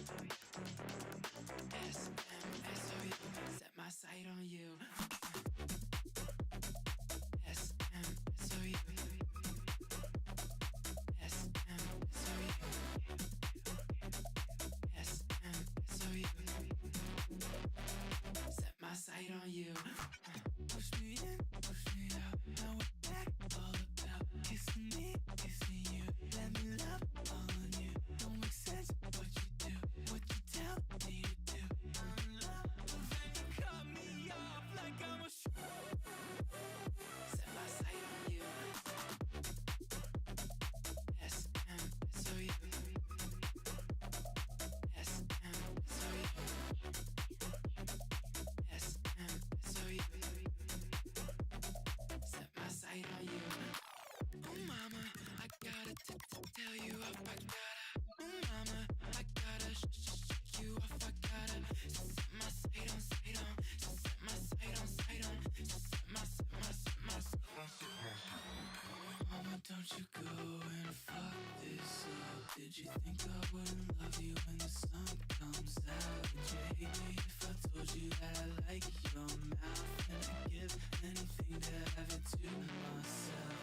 SMSOU, set my sight on you. SMSOU, SMSOU, SMSOU, set my sight on you. Push me in, push me out. Now we're back, all about kissing me, kissing you. Let me love all on you. Don't make sense what you do, what you tell me to do. I'm in love, then you cut me off like I'm a set my sight on you. SMSOU, SMSOU, SMSOU, set my sight on you. Oh mama, I gotta tell you off, I gotta. Oh mama, I gotta shake you off, I gotta. Set my sight on, set my sight on, set my. Mama, don't you go and fuck this up. Did you think I wouldn't love you when the sun comes out? Would you hate me if I told you that I like your mouth? And I'd give anything to have it to myself.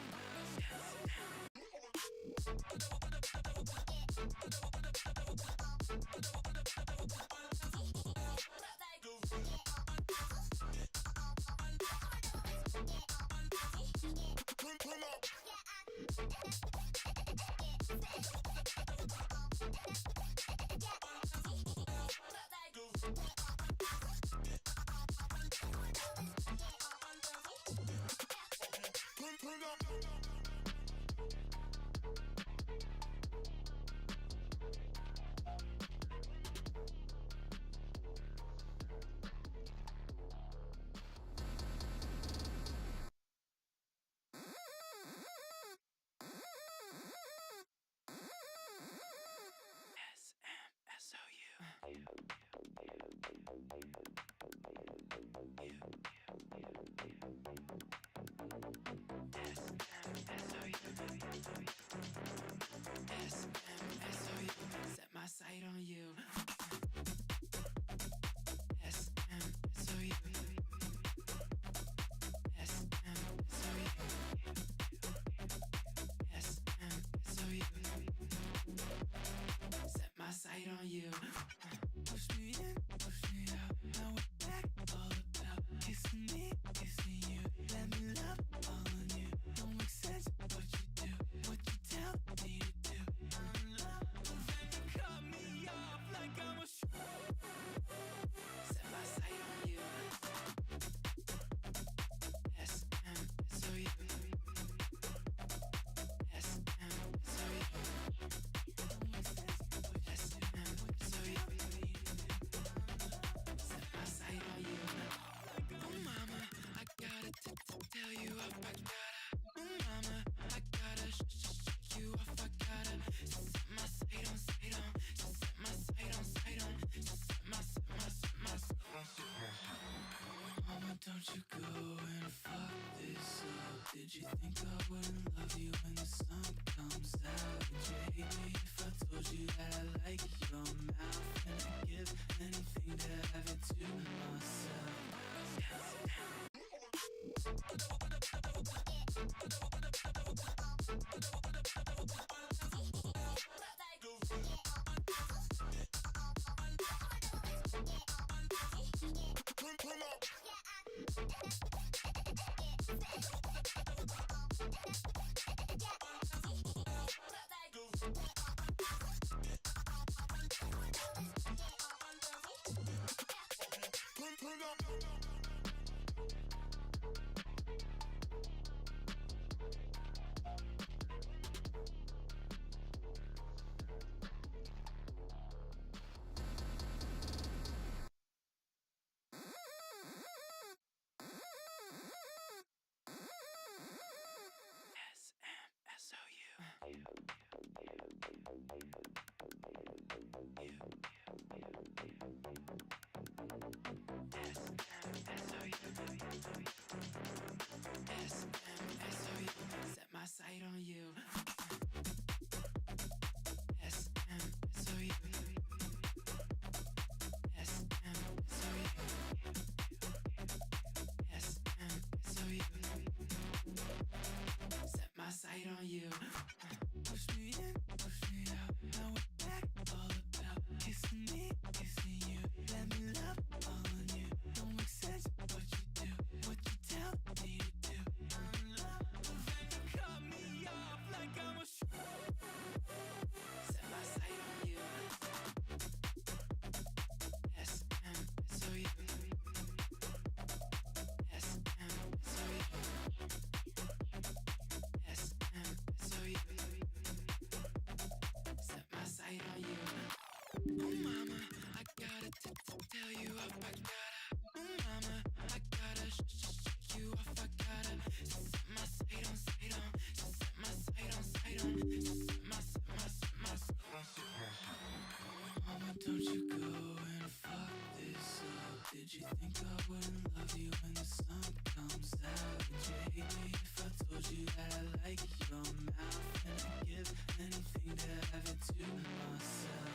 Set my sight on you. SMSOU, SMSOU, SMSOU, set my sight on you. Push me in, push me out. Now we're back, all about kissing me, kissing you. Let me love all on you. Don't make sense what you do, what you tell me to do. I'm in love, then you cut me off like I'm a set my sight on you. SMSOU, SMSOU, SMSOU, set my sight on you. Oh mama, I gotta tell you off, I gotta. Oh mama, I gotta shake you off, I gotta. Set my sight on, set my sight on, set my. Mama, don't you go and fuck this up. Did you think I wouldn't love you when the sun comes out? Would you hate me if I told you that I like your mouth? And I'd give anything to have it to myself. Set my sight on you. SMSOU, on you. Push me in, push me out. Now we're back, all about kissing me, kissing you. Let me love all on you. Don't make sense what you do, what you tell me to do. I'm in love, then you cut me off like I'm a set my sight on you. S-M-S-O-U. S-M-S-O-U. S-M-S-O-U. Set my sight on you. Oh mama, I gotta tell you off. I gotta. Oh mama, I gotta shake you off. I gotta set my sight on, sight on. Set my sight on, sight on. Set my. Mama, don't you go and fuck this up. Did you think I wouldn't love you when the sun comes out? Would you hate me if I told you that I like your mouth? And I'd give anything to have it to myself.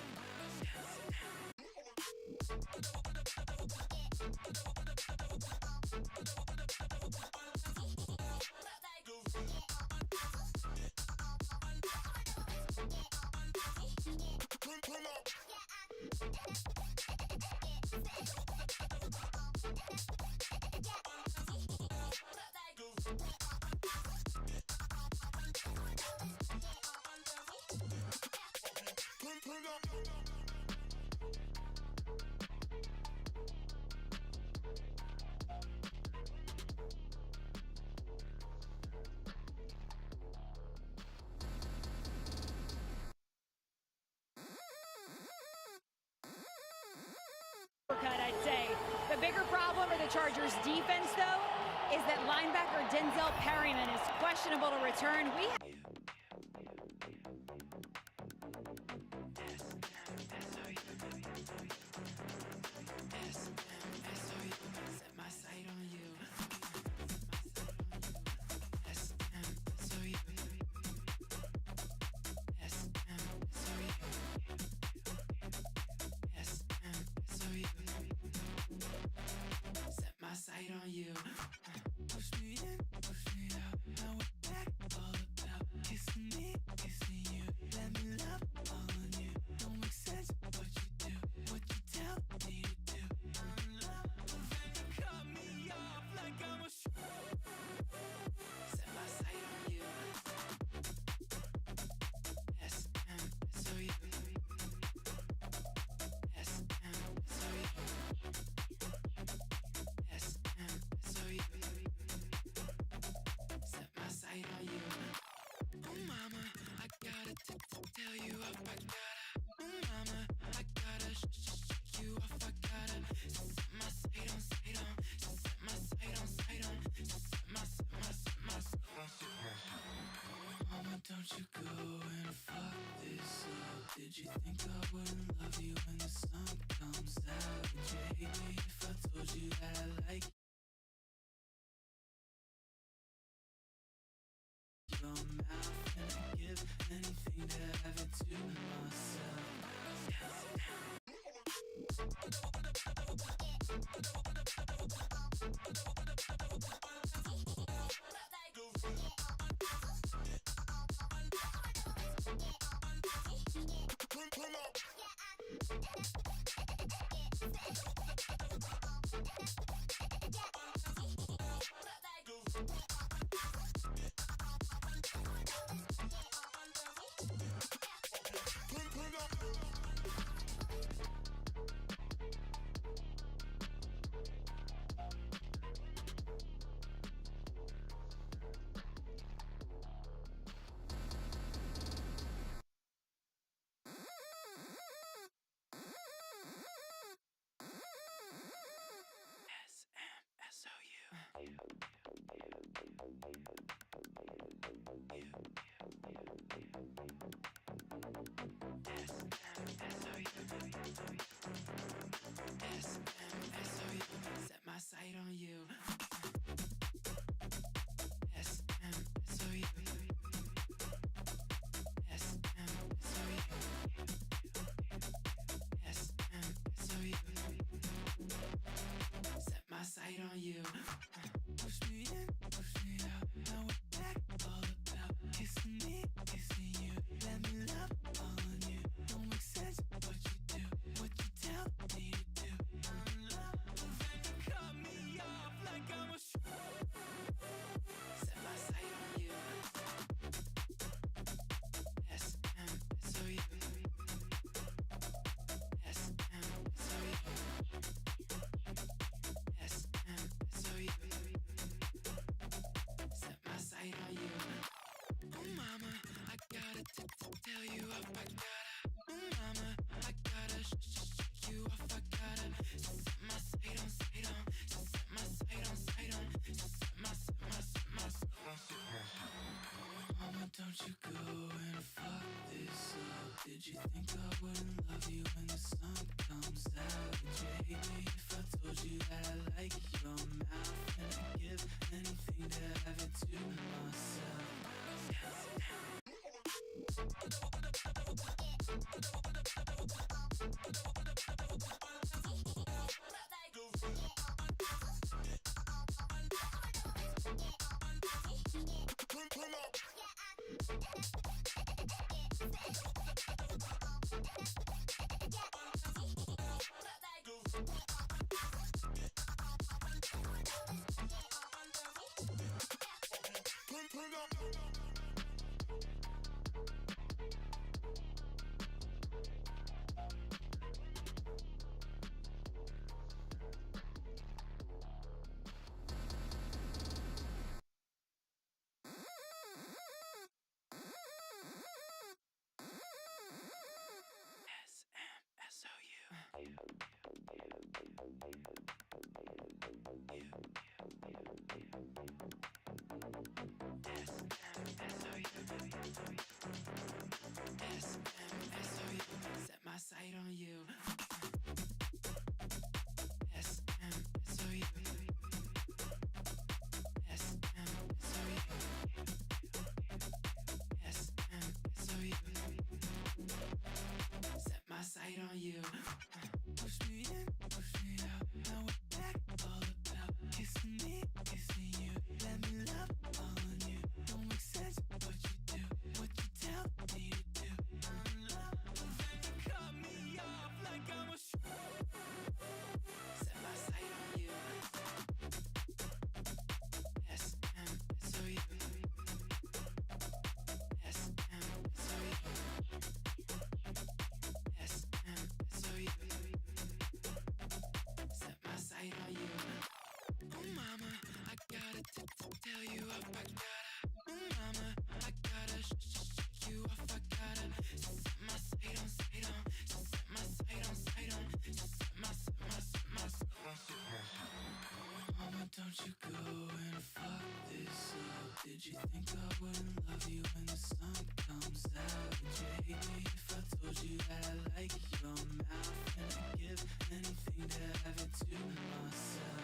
I'd say. The bigger problem for the Chargers defense, though, is that linebacker Denzel Perryman is questionable to return. Set my sight on you. Set my sight on you. Push me in, push me out. Now we're back, all about kissing me, kissing you. Let me love all on you. Don't make sense what you do, what you tell me to do. I'm in love, then you cut me off like I'm a set my sight on you. S-M-S-O-U. S-M-S-O-U. S-M-S-O-U. Set my sight on you. Oh mama, I gotta tell you off. I gotta. Oh mama, I gotta shake you off. I gotta set my sight on, sight on. Set my sight on, sight on. Set my. Mama, don't you go and fuck this up. Did you think I wouldn't love you when the sun comes out? Would you hate me if I told you that I like your mouth? And I'd give anything to have it to myself. Set my sight on you. S-M-S-O-U. S-M-S-O-U. S-M-S-O-U. Set my sight on you. Push me in, push me out. Now we're back, all about kissing me. don't you go and fuck this up? Did you think I wouldn't love you when the sun comes out? Would you hate me if I told you that I like your mouth? And I'd give anything to have it to myself. Set my sight on you. S-M-S-O-U. S-M-S-O-U. S-M-S-O-U. Set my sight on you. Push me in, push me out. Now we're back, all about kissing me, kissing you. Let me love all on you. Don't make sense what you do, what you tell me to do. I'm in love, but then you cut me off like I'm a Set my sight on you. S-M-S-O-U. S-M-S-O-U. S-M-S-O-U. Set my sight on you. Oh mama, I gotta tell you off. I gotta. Oh mama, I gotta shake you off. I gotta set my sight on, sight on. Set my sight on, sight on. Set my. Mama, don't you go and fuck this up? Did you think I wouldn't love you when the sun comes out? Would you hate me if I told you that I like your mouth? And I'd give anything to have it to myself.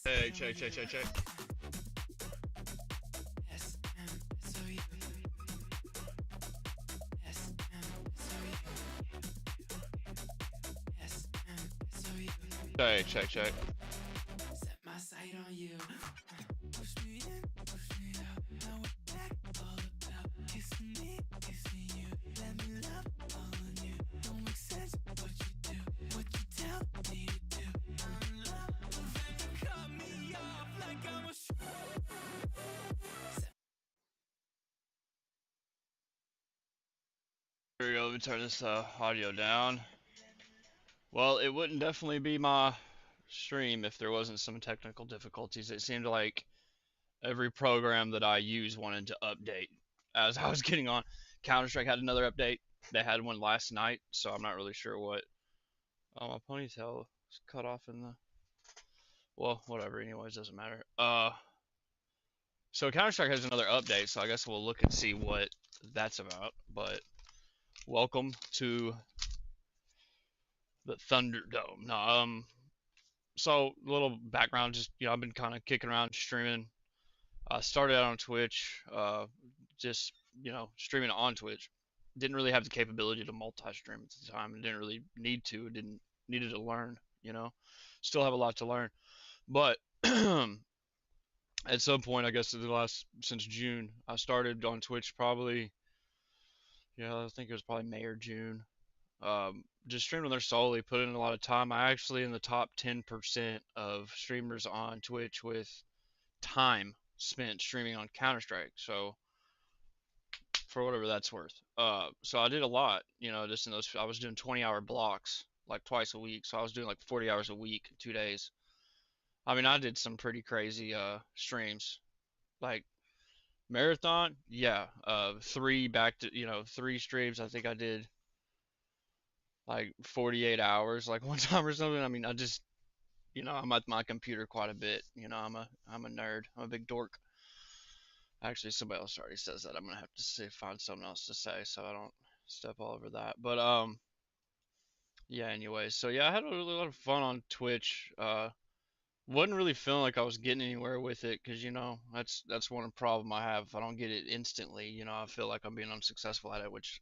Hey, check. Hey, check. Set my sight on you. Push me in, push me out. Now we're back, all about kissing me, kissing you. Let me love all on you. Don't make sense what you do, what you tell me to do. I'm in love, but then you cut me off like I'm a Here we go, let me turn this audio down. Well, it wouldn't definitely be my stream if there wasn't some technical difficulties. It seemed like every program that I use wanted to update as I was getting on. Counter-Strike had another update. They had one last night, so I'm not really sure what. Oh, my ponytail is cut off in the... Well, whatever, anyways, doesn't matter. So Counter-Strike has another update, so I guess we'll look and see what that's about. But welcome to the Thunderdome. No, So little background, just I've been kind of kicking around streaming. I started out on Twitch, just streaming on Twitch. Didn't really have the capability to multi-stream at the time. Didn't really need to. Didn't needed to learn. Still have a lot to learn. But at some point, I guess since June, I started on Twitch probably. Yeah, I think it was probably May or June. Just streaming there solely, put in a lot of time. I actually in the top 10% of streamers on Twitch with time spent streaming on Counter Strike. So for whatever that's worth. So I did a lot, just in those. I was doing 20-hour blocks like twice a week. So I was doing like 40 hours a week, 2 days. I mean, I did some pretty crazy streams, like marathon. Yeah, three streams. I think I did like 48 hours, like one time or something. I mean, I just I'm at my computer quite a bit. I'm a nerd. I'm a big dork. Actually, somebody else already says that. I'm gonna have to find something else to say so I don't step all over that. But yeah. Anyways, so yeah, I had a really lot of fun on Twitch. Wasn't really feeling like I was getting anywhere with it because that's one problem I have. If I don't get it instantly, I feel like I'm being unsuccessful at it, which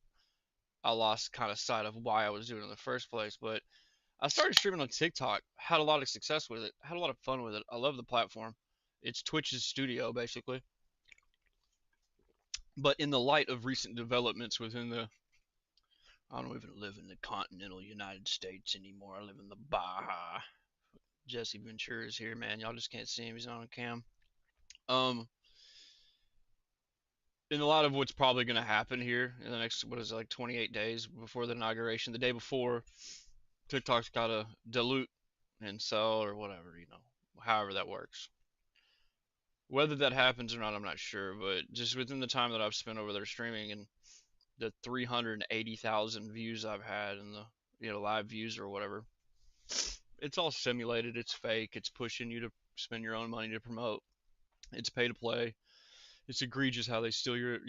I lost kind of sight of why I was doing it in the first place. But I started streaming on TikTok, had a lot of success with it, had a lot of fun with it. I love the platform. It's Twitch's studio basically. But in the light of recent developments within I don't even live in the continental United States anymore. I live in the Baja. Jesse Ventura is here, man. Y'all just can't see him. He's not on cam. Um, in a lot of what's probably going to happen here in the next, what is it, like 28 days before the inauguration, the day before, TikTok's got to dilute and sell or whatever, however that works. Whether that happens or not, I'm not sure, but just within the time that I've spent over there streaming and the 380,000 views I've had and the live views or whatever, it's all simulated. It's fake. It's pushing you to spend your own money to promote. It's pay to play. It's egregious how they steal your,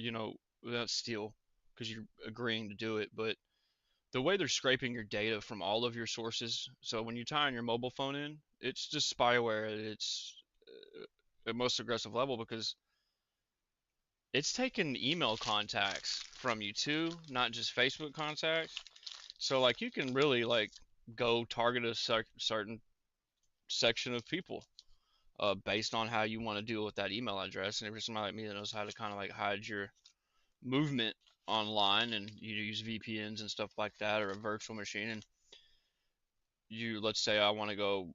not steal because you're agreeing to do it, but the way they're scraping your data from all of your sources. So when you tie on your mobile phone in, it's just spyware at its most aggressive level because it's taking email contacts from you too, not just Facebook contacts. So like you can really like go target a certain section of people based on how you want to deal with that email address. And if you're somebody like me that knows how to kind of like hide your movement online and you use VPNs and stuff like that or a virtual machine and let's say I want to go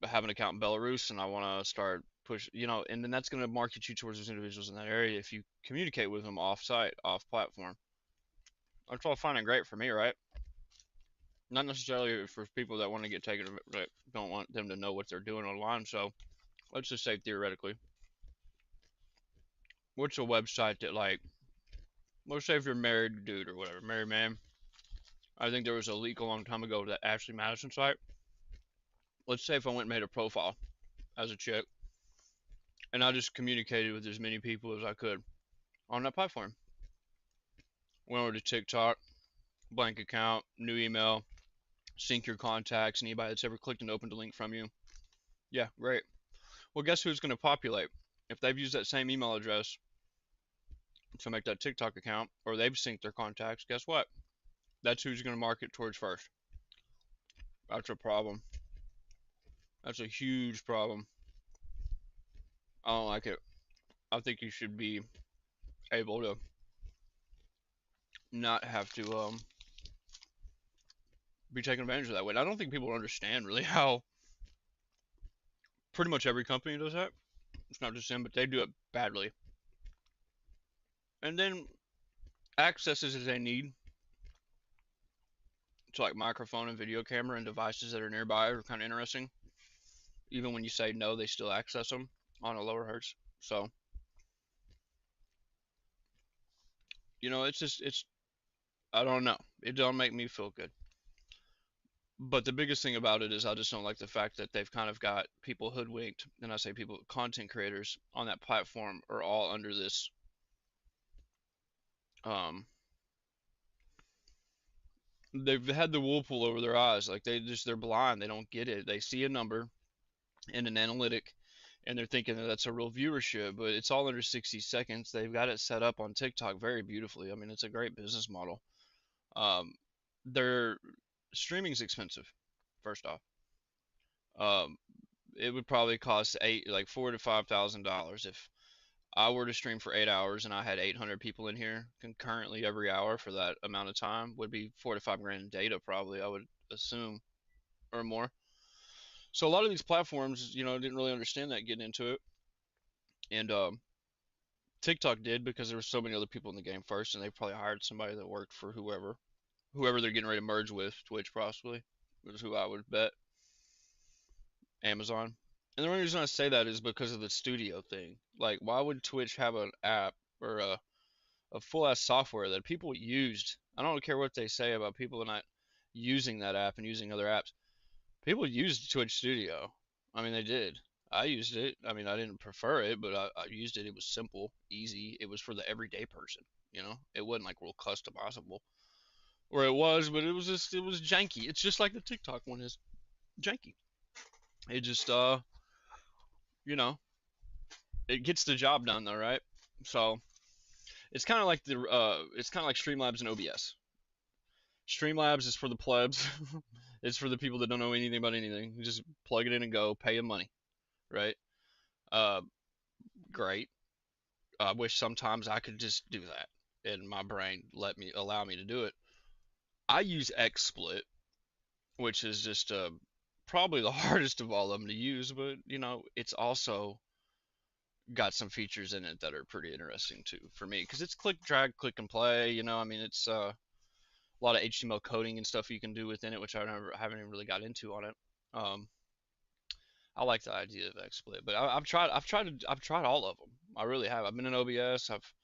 have an account in Belarus and I want to start push, and then that's going to market you towards those individuals in that area if you communicate with them off site, off platform. That's all fine and great for me, right? Not necessarily for people that want to get taken, that don't want them to know what they're doing online. So let's just say theoretically, what's a website that like, let's say if you're a married dude or whatever, married man. I think there was a leak a long time ago to that Ashley Madison site. Let's say if I went and made a profile as a chick and I just communicated with as many people as I could on that platform. Went over to TikTok, blank account, new email, sync your contacts, anybody that's ever clicked and opened a link from you. Yeah, great. Well, guess who's going to populate? If they've used that same email address to make that TikTok account, or they've synced their contacts, guess what? That's who's going to market towards first. That's a problem. That's a huge problem. I don't like it. I think you should be able to not have to be taken advantage of that way. And I don't think people understand really how pretty much every company does that. It's not just them, but they do it badly. And then accesses as they need to like microphone and video camera and devices that are nearby are kind of interesting. Even when you say no, they still access them on a lower hertz. So, it's I don't know. It don't make me feel good. But the biggest thing about it is I just don't like the fact that they've kind of got people hoodwinked, and I say people, content creators on that platform are all under this. Um, they've had the wool pull over their eyes, like they're blind. They don't get it. They see a number, in an analytic, and they're thinking that that's a real viewership, but it's all under 60 seconds. They've got it set up on TikTok very beautifully. I mean, it's a great business model. Um, their streaming's expensive. First off, um, it would probably cost like $4,000 to $5,000 if I were to stream for 8 hours and I had 800 people in here concurrently every hour for that amount of time. Would be 4 to 5 grand in data probably, I would assume, or more. So a lot of these platforms, didn't really understand that getting into it, and TikTok did because there were so many other people in the game first, and they probably hired somebody that worked for whoever they're getting ready to merge with, Twitch possibly, was who I would bet, Amazon. And the only reason I say that is because of the studio thing. Like, why would Twitch have an app or a full ass software that people used? I don't care what they say about people not using that app and using other apps. People used Twitch Studio. I mean, they did. I used it. I mean, I didn't prefer it, but I used it. It was simple, easy. It was for the everyday person. It wasn't like real customizable, or it was, but it was janky. It's just like the TikTok one is janky. It just you know, it gets the job done though, right? So it's kind of like Streamlabs and OBS. Streamlabs is for the plebs. It's for the people that don't know anything about anything. You just plug it in and go, pay them money, right? Uh, Great. I wish sometimes I could just do that and my brain allow me to do it. I use XSplit, which is just probably the hardest of all of them to use, but it's also got some features in it that are pretty interesting too for me because it's click, drag, click and play. I mean, it's a lot of HTML coding and stuff you can do within it, which haven't even really got into on it. Um, I like the idea of XSplit, but I've tried all of them. I really have. I've been in OBS. I've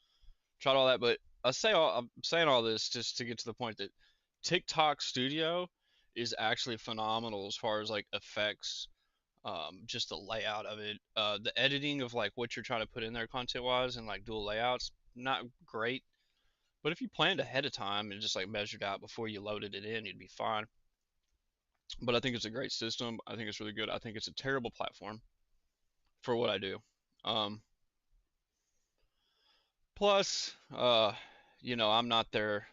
tried all that, but I'm saying all this just to get to the point that TikTok Studio is actually phenomenal as far as like effects, just the layout of it, the editing of like what you're trying to put in there content wise, and like dual layouts, not great. But if you planned ahead of time and just like measured out before you loaded it in, you'd be fine. But I think it's a great system. I think it's really good. I think it's a terrible platform for what I do. Um, Plus, I'm not their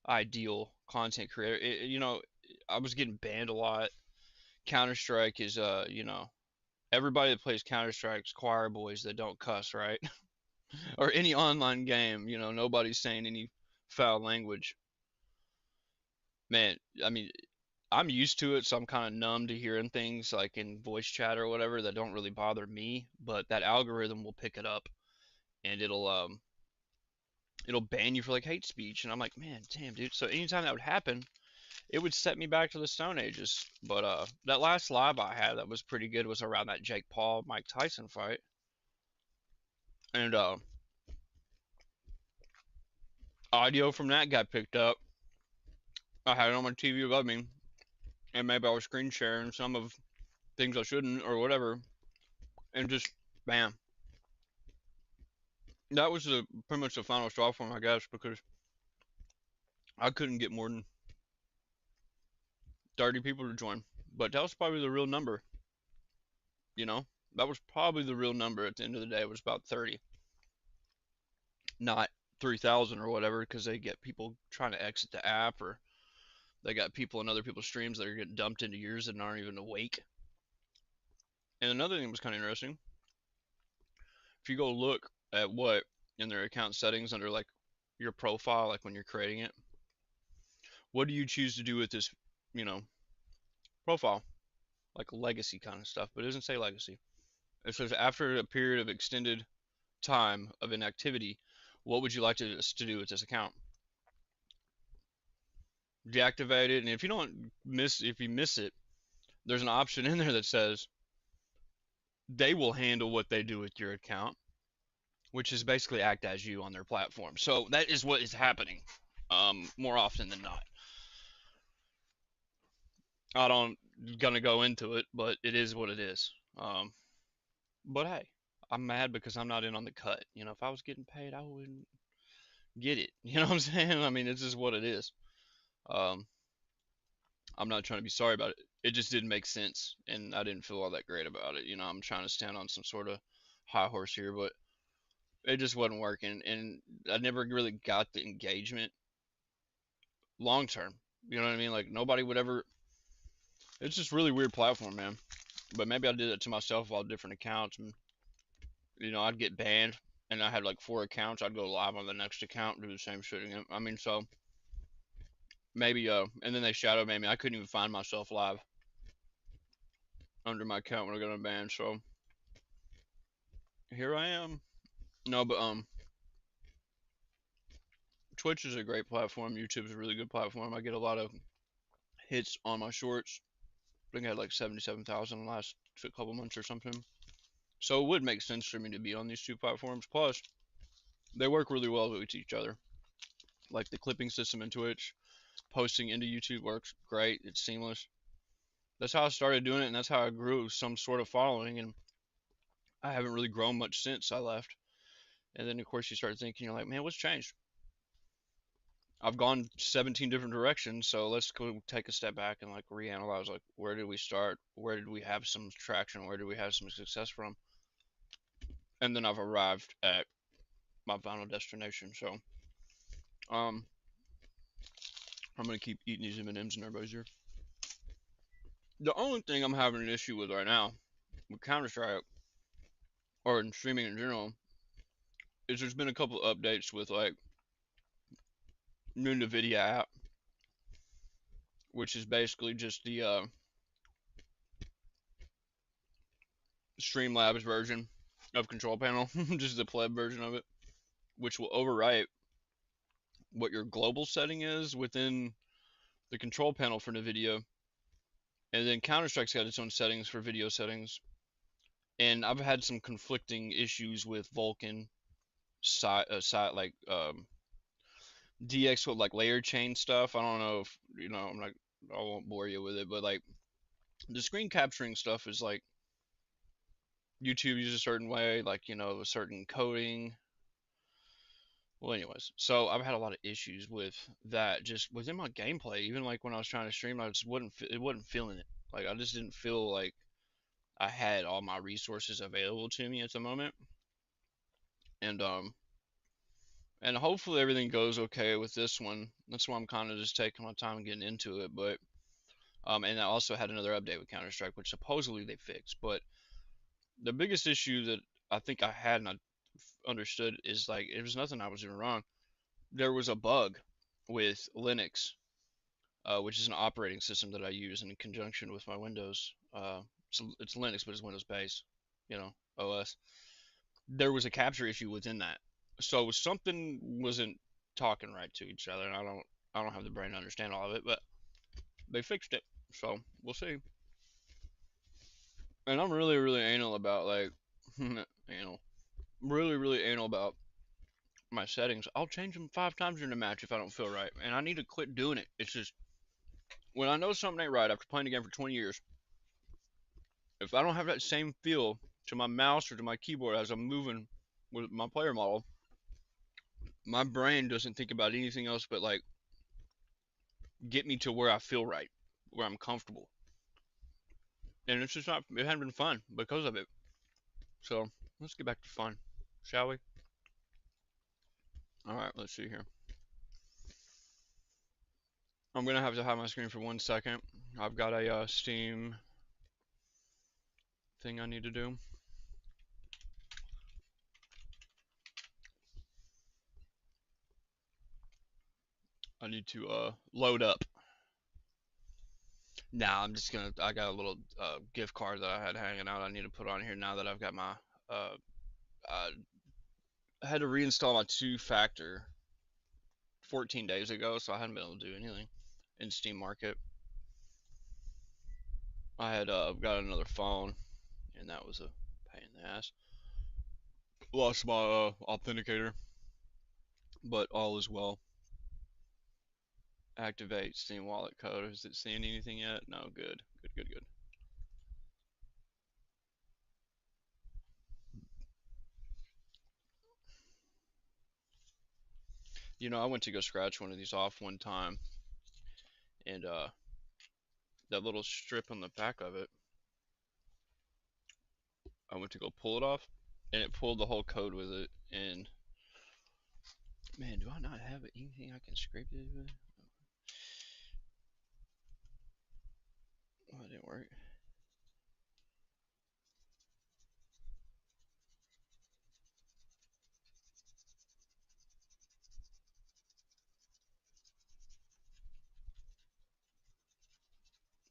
ideal content creator. I was getting banned a lot. Counter Strike is, everybody that plays Counter Strike's choir boys that don't cuss, right? Or any online game, nobody's saying any foul language. Man, I mean, I'm used to it, so I'm kind of numb to hearing things like in voice chat or whatever that don't really bother me, but that algorithm will pick it up and it'll ban you for like hate speech, and I'm like, man, damn, dude. So anytime that would happen, it would set me back to the Stone Ages. But that last live I had that was pretty good was around that Jake Paul Mike Tyson fight, and audio from that got picked up. I had it on my TV above me, and maybe I was screen sharing some of things I shouldn't or whatever, and just bam. That was pretty much the final straw for him, I guess, because I couldn't get more than 30 people to join. But that was probably the real number, you know? That was probably the real number at the end of the day. It was about 30, not 3,000 or whatever, because they get people trying to exit the app, or they got people in other people's streams that are getting dumped into yours and aren't even awake. And another thing that was kind of interesting, if you go look at what in their account settings under like your profile, like when you're creating it, what do you choose to do with this, you know, profile? Like legacy kind of stuff, but it doesn't say legacy. It says after a period of extended time of inactivity, what would you like to do with this account? Deactivate it, and if you miss it, there's an option in there that says they will handle what they do with your account, which is basically act as you on their platform. So that is what is happening, more often than not. I don't gonna go into it, but it is what it is. But hey, I'm mad because I'm not in on the cut. If I was getting paid, I wouldn't get it. You know what I'm saying? I mean, it's just what it is. Um, I'm not trying to be sorry about it. it just didn't make sense, and I didn't feel all that great about it. I'm trying to stand on some sort of high horse here, but it just wasn't working, and I never really got the engagement long term. You know what I mean? Like nobody would ever. It's just really weird platform, man. But maybe I did it to myself with all different accounts, and I'd get banned, and I had like 4 accounts. I'd go live on the next account and do the same shit again. I mean, so maybe and then they shadow banned me. I couldn't even find myself live under my account when I got unbanned. So here I am. No, but Twitch is a great platform. YouTube is a really good platform. I get a lot of hits on my shorts. I think I had like 77,000 in the last couple months or something. So it would make sense for me to be on these two platforms. Plus, they work really well with each other. Like the clipping system in Twitch, posting into YouTube works great. It's seamless. That's how I started doing it, and that's how I grew some sort of following. And I haven't really grown much since I left. And then, of course, you start thinking, you're like, man, what's changed? I've gone 17 different directions, so let's go take a step back and like reanalyze, like where did we start? Where did we have some traction? Where did we have some success from? And then I've arrived at my final destination. So, um, I'm gonna keep eating these M&Ms in everybody's ear. The only thing I'm having an issue with right now with Counter Strike or in streaming in general is there's been a couple of updates with like new NVIDIA app, which is basically just the Streamlabs version of Control Panel, just the pleb version of it, which will overwrite what your global setting is within the control panel for NVIDIA. And then Counter Strike's got its own settings for video settings. And I've had some conflicting issues with Vulkan like DX with like layer chain stuff. I don't know if I won't bore you with it, but like the screen capturing stuff is like YouTube uses a certain way, like a certain coding. Well, anyways, so I've had a lot of issues with that just within my gameplay. Even like when I was trying to stream, I just wasn't feeling it. Like I just didn't feel like I had all my resources available to me at the moment. And and hopefully everything goes okay with this one. That's why I'm kind of just taking my time and getting into it. But and I also had another update with Counter Strike, which supposedly they fixed. But the biggest issue that I think I had and I understood is like it was nothing I was doing wrong. There was a bug with Linux, which is an operating system that I use in conjunction with my Windows. So it's Linux, but it's Windows based, OS. There was a capture issue within that, so something wasn't talking right to each other, and I don't have the brain to understand all of it, but they fixed it, so we'll see. And I'm really, really anal about like anal, really, really anal about my settings. I'll change them 5 times during a match if I don't feel right, and I need to quit doing it. It's just when I know something ain't right after playing the game for 20 years, if I don't have that same feel to my mouse or to my keyboard as I'm moving with my player model, my brain doesn't think about anything else but like get me to where I feel right, where I'm comfortable. And it's just not, it hasn't been fun because of it. So let's get back to fun, shall we? All right, let's see here. I'm gonna have to hide my screen for 1 second. I've got a Steam thing I need to do. I need to load up. Now I'm just gonna. I got a little gift card that I had hanging out. I need to put on here now that I've got my. I had to reinstall my two-factor 14 days ago, so I hadn't been able to do anything in Steam Market. I had got another phone, and that was a pain in the ass. Lost my authenticator, but all is well. Activate Steam Wallet code. Is it seeing anything yet? No, good, good, good, good. I went to go scratch one of these off one time, and that little strip on the back of it. I went to go pull it off, and it pulled the whole code with it. And man, do I not have anything I can scrape it with? Oh, it didn't work.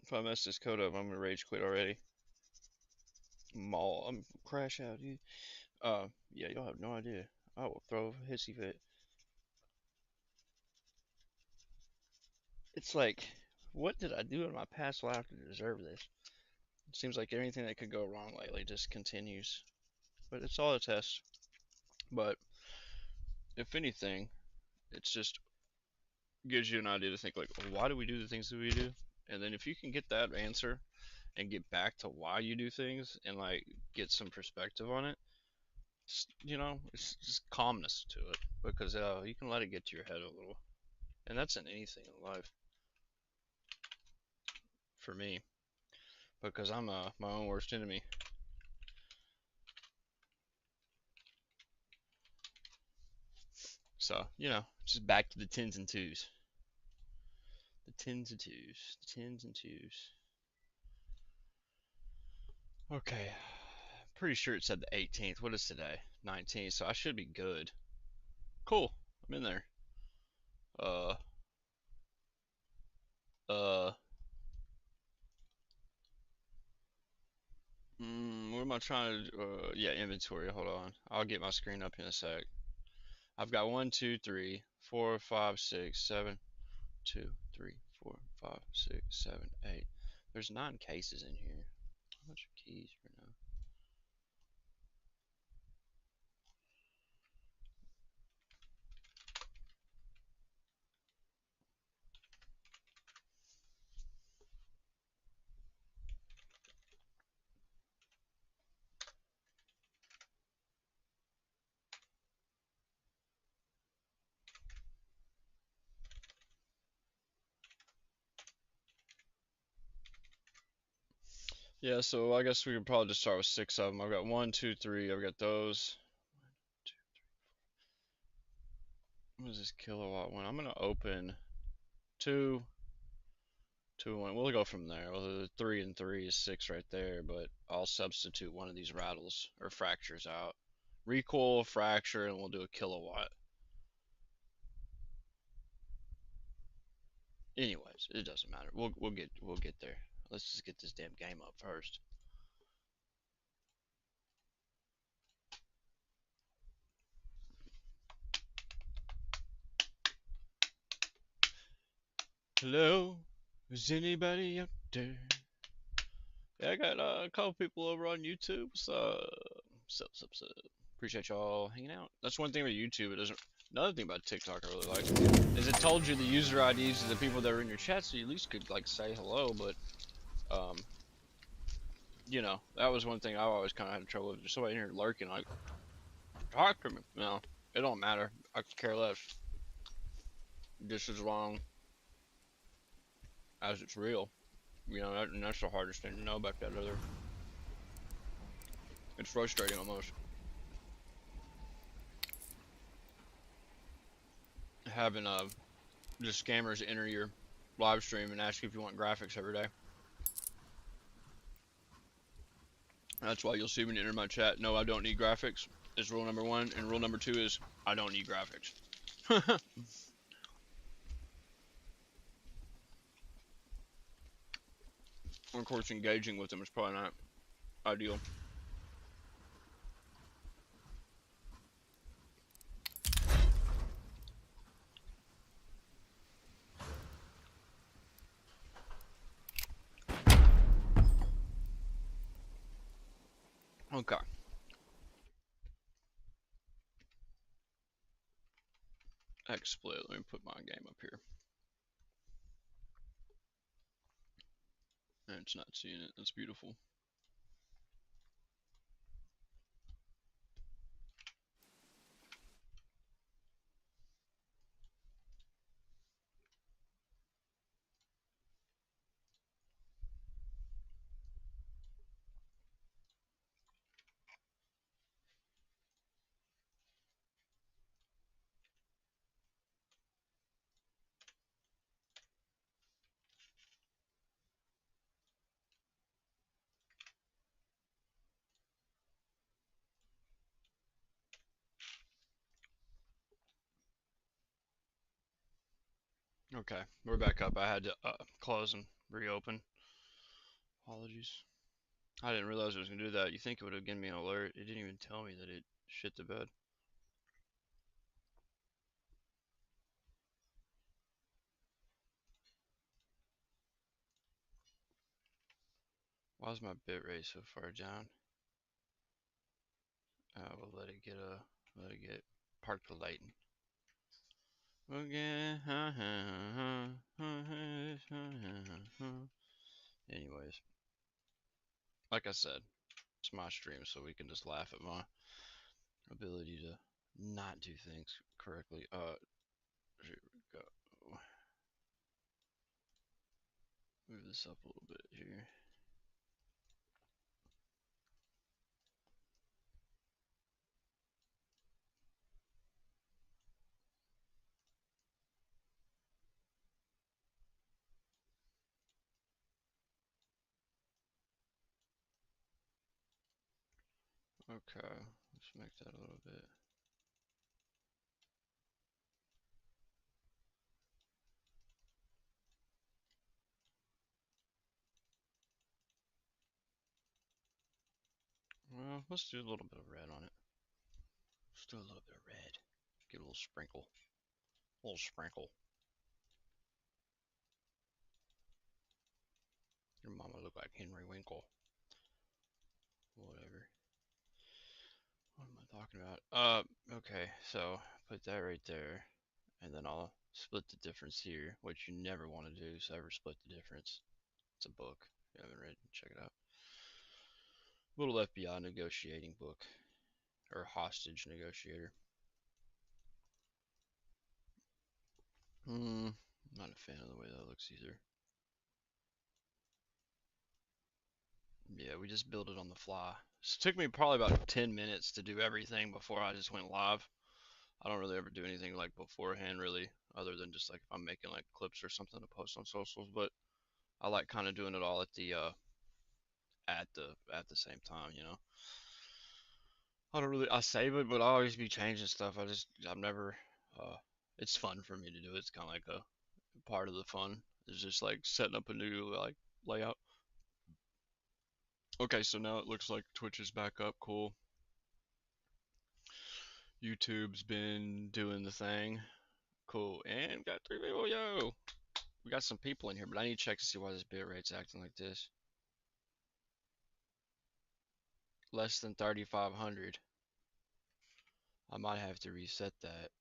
If I mess this code up, I'm gonna rage quit already. I'm crash out, dude. Yeah, y'all have no idea. I will throw a hissy fit. It's like, what did I do in my past life to deserve this? It seems like everything that could go wrong lately just continues. But it's all a test. But if anything, it's just gives you an idea to think like, why do we do the things that we do? And then if you can get that answer and get back to why you do things and like get some perspective on it, it's just calmness to it because you can let it get to your head a little, and that's in anything in life for me because I'm my own worst enemy. So just back to the tens and twos, the tens and twos. Okay, pretty sure it said the 18th. What is today? 19th. So I should be good. Cool. I'm in there. Uh, uh, what am I trying to? Yeah, inventory. Hold on. I'll get my screen up in a sec. I've got 1, 2, 3, 4, 5, 6, 7, 2, 3, 4, 5, 6, 7, 8. There's 9 cases in here. How much keys for now? Yeah, so I guess we could probably just start with 6 of them. I've got 1, 2, 3. I've got those. What is this kilowatt one? I'm gonna open 2, 2, 1. We'll go from there. Well, the 3 and 3 is 6 right there, but I'll substitute one of these rattles or fractures out. Recoil, fracture, and we'll do a kilowatt. Anyways, it doesn't matter. We'll get there. Let's just get this damn game up first. Hello, is anybody out there? Yeah, I got a couple people over on YouTube. So, sup. Appreciate y'all hanging out. That's one thing about YouTube. It doesn't. Another thing about TikTok I really like is it told you the user IDs of the people that were in your chat, so you at least could like say hello. But um, that was one thing I always kind of had trouble with. There's somebody in here lurking, like talk to me. No, it don't matter. I could care less. Just as long as it's real. And that's the hardest thing to know about that other. It's frustrating almost. Having just scammers enter your live stream and ask you if you want graphics every day. That's why you'll see me enter my chat. No, I don't need graphics. Is rule number 1, and rule number 2 is I don't need graphics. Of course, engaging with them is probably not ideal. Okay. XSplit. Let me put my game up here. And it's not seeing it. That's beautiful. Okay, we're back up. I had to close and reopen. Apologies. I didn't realize it was gonna do that. You think it would have given me an alert? It didn't even tell me that it shit the bed. Why is my bitrate so far down? We'll let it get percolating. Okay. Anyways, like I said, it's my stream, so we can just laugh at my ability to not do things correctly. Here we go. Move this up a little bit here. Okay, let's make that a little bit. Well, let's do a little bit of red on it. Let's do a little bit of red. Get a little sprinkle. A little sprinkle. Your mama look like Henry Winkle. Whatever. What am I talking about? Okay, so put that right there. And then I'll split the difference here, which you never want to do, so ever split the difference. It's a book. If you haven't read it, check it out. Little FBI negotiating book. Or hostage negotiator. Not a fan of the way that looks either. Yeah, we just built it on the fly. So it took me probably about 10 minutes to do everything before I just went live. I don't really ever do anything like beforehand really, other than just like if I'm making like clips or something to post on socials, but I like kind of doing it all at the same time, you know. I don't really I save it, but I always be changing stuff. I'm never it's fun for me to do it. It's kind of like a part of the fun. It's just like setting up a new like layout. Okay, so now it looks like Twitch is back up. Cool. YouTube's been doing the thing. Cool. And got 3 people. Yo, we got some people in here, but I need to check to see why this bitrate's acting like this. Less than 3,500. I might have to reset that.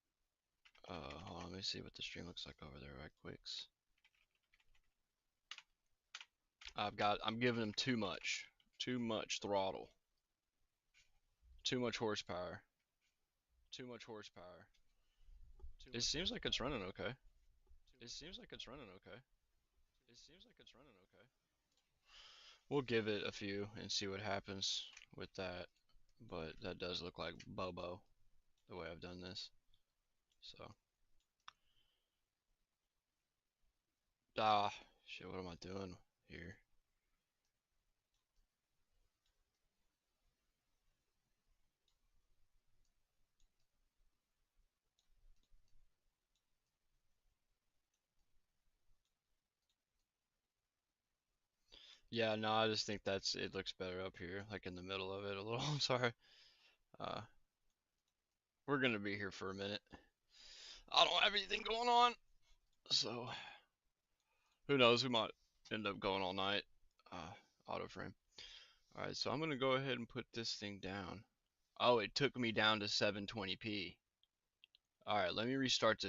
Hold on, let me see what the stream looks like over there right quick. I'm giving them too much throttle, too much horsepower, too much horsepower. It seems like it's running okay. It seems like it's running okay. It seems like it's running okay. We'll give it a few and see what happens with that. But that does look like Bobo the way I've done this. So, shit, what am I doing here? Yeah, no, I just think it looks better up here, like in the middle of it a little. I'm sorry. Uh, we're gonna be here for a minute. I don't have anything going on, so who knows? We might end up going all night. Auto frame. All right, so I'm gonna go ahead and put this thing down. Oh, it took me down to 720p. All right, let me restart this.